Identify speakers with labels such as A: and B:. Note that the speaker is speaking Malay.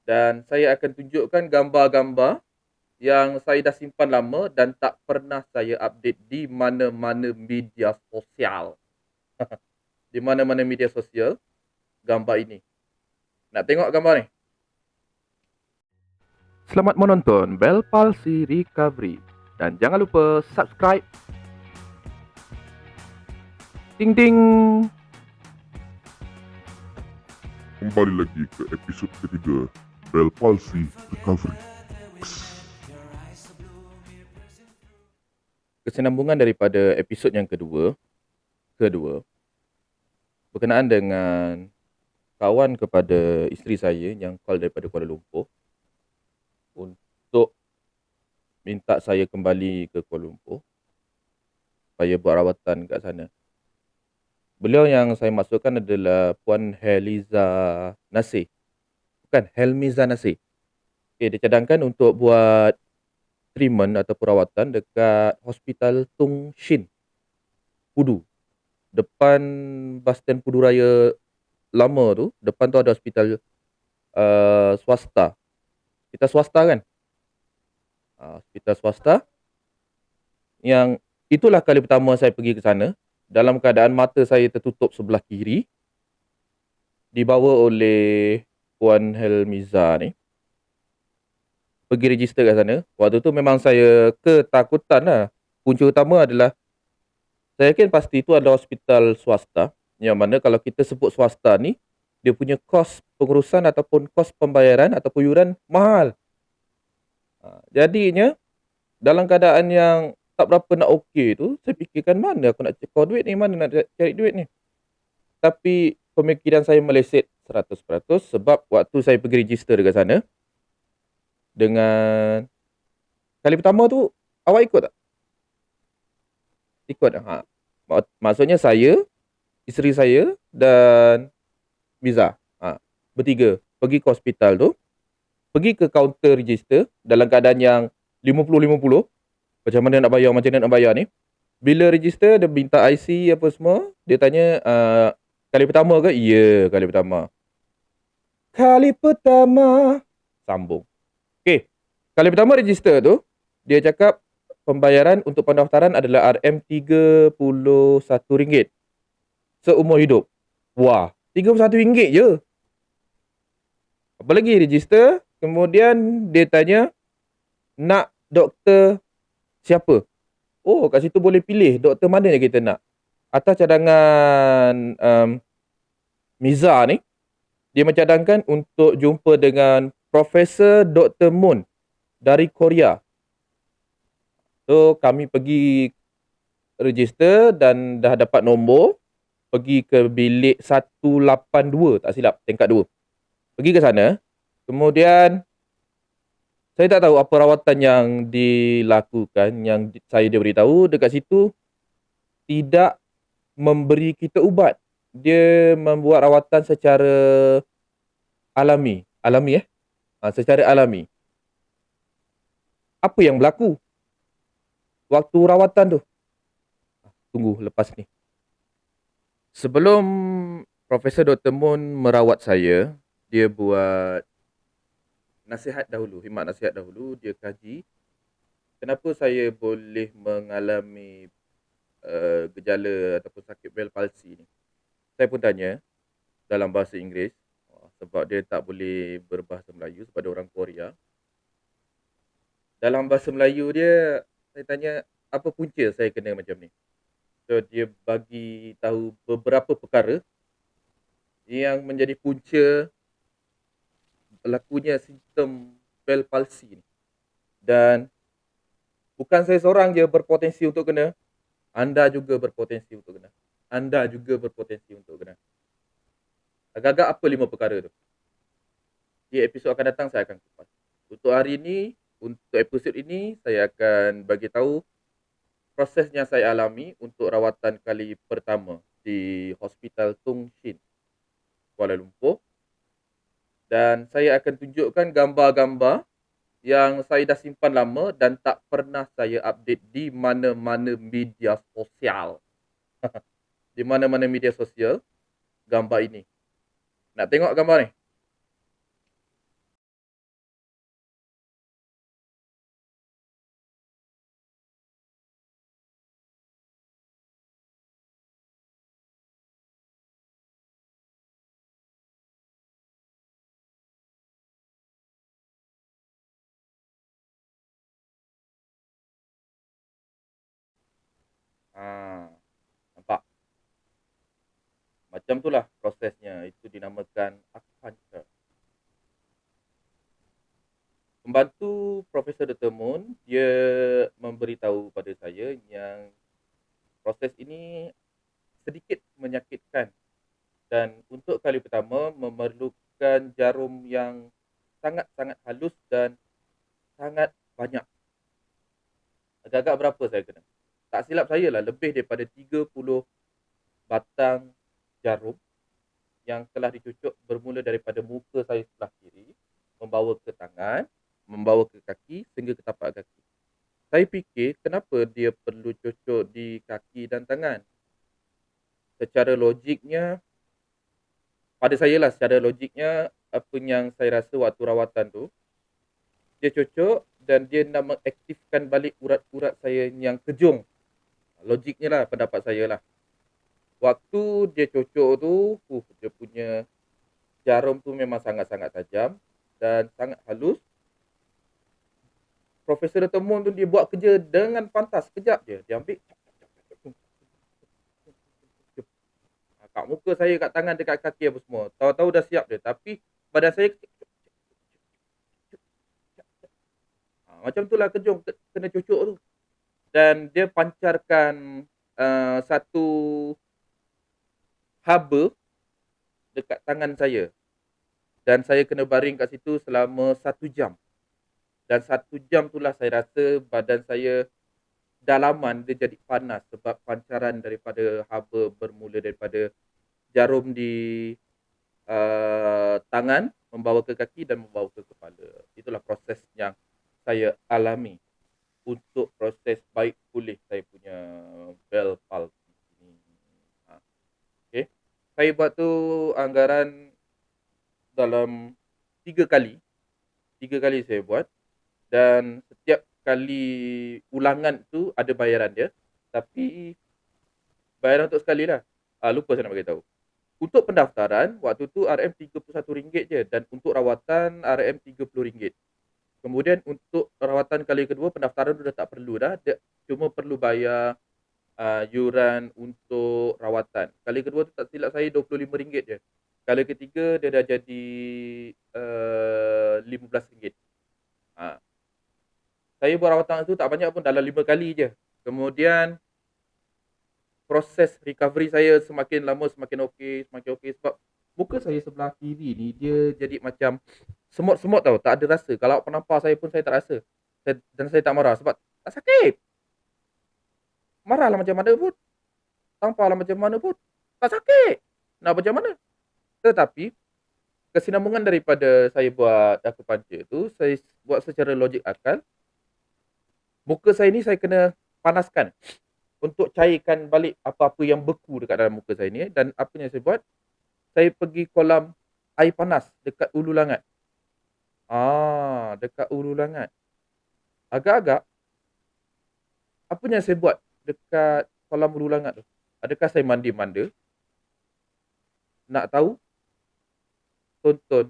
A: Dan saya akan tunjukkan gambar-gambar yang saya dah simpan lama dan tak pernah saya update di mana-mana media sosial. Di mana-mana media sosial, gambar ini. Nak tengok gambar ni? Selamat menonton Bell Palsy Recovery. Dan jangan lupa subscribe. Ding ding.
B: Kembali lagi ke episod ketiga Bell Palsy Recovery.
A: Kesinambungan daripada episod yang kedua berkenaan dengan kawan kepada isteri saya yang call daripada Kuala Lumpur untuk minta saya kembali ke Kuala Lumpur supaya buat rawatan kat sana. Beliau yang saya maksudkan adalah Puan Heliza Nasir. Bukan, Helmiza Nasir. Okay, dia cadangkan untuk buat treatment atau perawatan dekat Hospital Tung Shin, Pudu. Depan bas stand Pudu Raya lama tu, depan tu ada hospital swasta. Kita swasta kan? Hospital swasta. Yang itulah kali pertama saya pergi ke sana. Dalam keadaan mata saya tertutup sebelah kiri. Dibawa oleh Puan Helmiza ni. Pergi register kat sana. Waktu tu memang saya ketakutan lah. Punca utama adalah saya yakin pasti itu adalah hospital swasta. Yang mana kalau kita sebut swasta ni, dia punya kos pengurusan ataupun kos pembayaran ataupun yuran mahal. Jadinya, dalam keadaan yang tak berapa nak okey tu, saya fikirkan mana aku nak cekor duit ni, mana nak cari duit ni. Tapi pemikiran saya meleset 100% sebab waktu saya pergi register dekat sana, dengan kali pertama tu, awak ikut tak? Ikut. Maksudnya saya, isteri saya dan Miza. Bertiga. Pergi ke hospital tu. Pergi ke kaunter register dalam keadaan yang 50-50. Macam mana nak bayar ni. Bila register, dia minta IC apa semua. Dia tanya, kali pertama ke? Ya, kali pertama. Kali pertama. Sambung. Okay. Kali pertama register tu, dia cakap pembayaran untuk pendaftaran adalah RM31 seumur hidup. Wah, RM31 je. Apa lagi register, kemudian dia tanya nak doktor siapa. Oh, kat situ boleh pilih doktor mana yang kita nak. Atas cadangan Miza ni, dia mencadangkan untuk jumpa dengan Profesor Dr. Moon dari Korea. So, kami pergi register dan dah dapat nombor. Pergi ke bilik 182, tak silap, tingkat 2. Pergi ke sana. Kemudian, saya tak tahu apa rawatan yang dilakukan, yang saya diberitahu dekat situ tidak memberi kita ubat. Dia membuat rawatan secara alami. Secara alami. Apa yang berlaku waktu rawatan tu? Tunggu lepas ni. Sebelum Profesor Dr. Moon merawat saya, dia buat khidmat nasihat dahulu. Dia kaji kenapa saya boleh mengalami gejala ataupun sakit Bell Palsy ni. Saya pun tanya dalam bahasa Inggeris sebab dia tak boleh berbahasa Melayu sebab dia orang Korea. Dalam bahasa Melayu dia, saya tanya apa punca saya kena macam ni. So dia bagi tahu beberapa perkara yang menjadi punca berlakunya simptom Bell Palsy ni. Dan bukan saya seorang je berpotensi untuk kena, anda juga berpotensi untuk kena. Agak-agak apa 5 perkara tu? Di episod akan datang saya akan kupas. Untuk hari ini, untuk episod ini, saya akan bagi tahu proses yang saya alami untuk rawatan kali pertama di Hospital Tung Shin, Kuala Lumpur. Dan saya akan tunjukkan gambar-gambar yang saya dah simpan lama dan tak pernah saya update di mana-mana media sosial. Di mana-mana media sosial, gambar ini. Nak tengok gambar ni? Nampak? Macam itulah prosesnya. Itu dinamakan acupuncture. Pembantu Profesor Dr. Moon, dia memberitahu pada saya yang proses ini sedikit menyakitkan dan untuk kali pertama memerlukan jarum yang sangat-sangat halus dan sangat banyak. Agak-agak berapa saya kena? Tak silap saya lah, lebih daripada 30 batang jarum yang telah dicucuk bermula daripada muka saya sebelah kiri, membawa ke tangan, membawa ke kaki sehingga ke tapak kaki. Saya fikir kenapa dia perlu cucuk di kaki dan tangan? Secara logiknya, pada saya lah secara logiknya, apa yang saya rasa waktu rawatan tu, dia cucuk dan dia nak mengaktifkan balik urat-urat saya yang kejung. Logiknya lah, pendapat saya lah. Waktu dia cucuk tu, dia punya jarum tu memang sangat-sangat tajam dan sangat halus. Profesor Dr. Moon tu dia buat kerja dengan pantas. Sekejap je. Dia ambil. Kat muka saya, kat tangan, dekat kaki apa semua. Tahu-tahu dah siap dia. Tapi badan saya macam tu lah kejung. Kena cucuk tu. Dan dia pancarkan satu haba dekat tangan saya. Dan saya kena baring kat situ selama 1 jam. Dan 1 jam itulah saya rasa badan saya dalaman dia jadi panas sebab pancaran daripada haba bermula daripada jarum di tangan membawa ke kaki dan membawa ke kepala. Itulah proses yang saya alami untuk proses baik pulih saya punya Bell palsy ini. Okay. Saya buat tu anggaran dalam 3 kali. 3 kali saya buat dan setiap kali ulangan tu ada bayaran dia. Tapi bayaran untuk sekali lah. Lupa saya nak beritahu. Untuk pendaftaran, waktu tu RM31 je dan untuk rawatan RM30. Kemudian untuk rawatan kali kedua, pendaftaran tu dah tak perlu dah. Dia cuma perlu bayar yuran untuk rawatan. Kali kedua tu tak silap saya RM25 je. Kali ketiga dia dah jadi RM15. Saya buat rawatan tu tak banyak pun, dalam 5 kali je. Kemudian proses recovery saya semakin lama semakin okey sebab muka saya sebelah kiri ni dia jadi macam semut-semut tau, tak ada rasa. Kalau awak penampar saya pun saya tak rasa. Dan saya tak marah sebab tak sakit. Marahlah macam mana pun, tamparlah macam mana pun, tak sakit. Nak macam mana? Tetapi kesinambungan daripada saya buat acupuncture tu, saya buat secara logik akal. Muka saya ni saya kena panaskan untuk cairkan balik apa-apa yang beku dekat dalam muka saya ni. Dan apa yang saya buat, saya pergi kolam air panas dekat Ulu Langat. Dekat Ulu Langat. Agak-agak, apa yang saya buat dekat kolam Ulu Langat tu? Adakah saya mandi-manda? Nak tahu? Tonton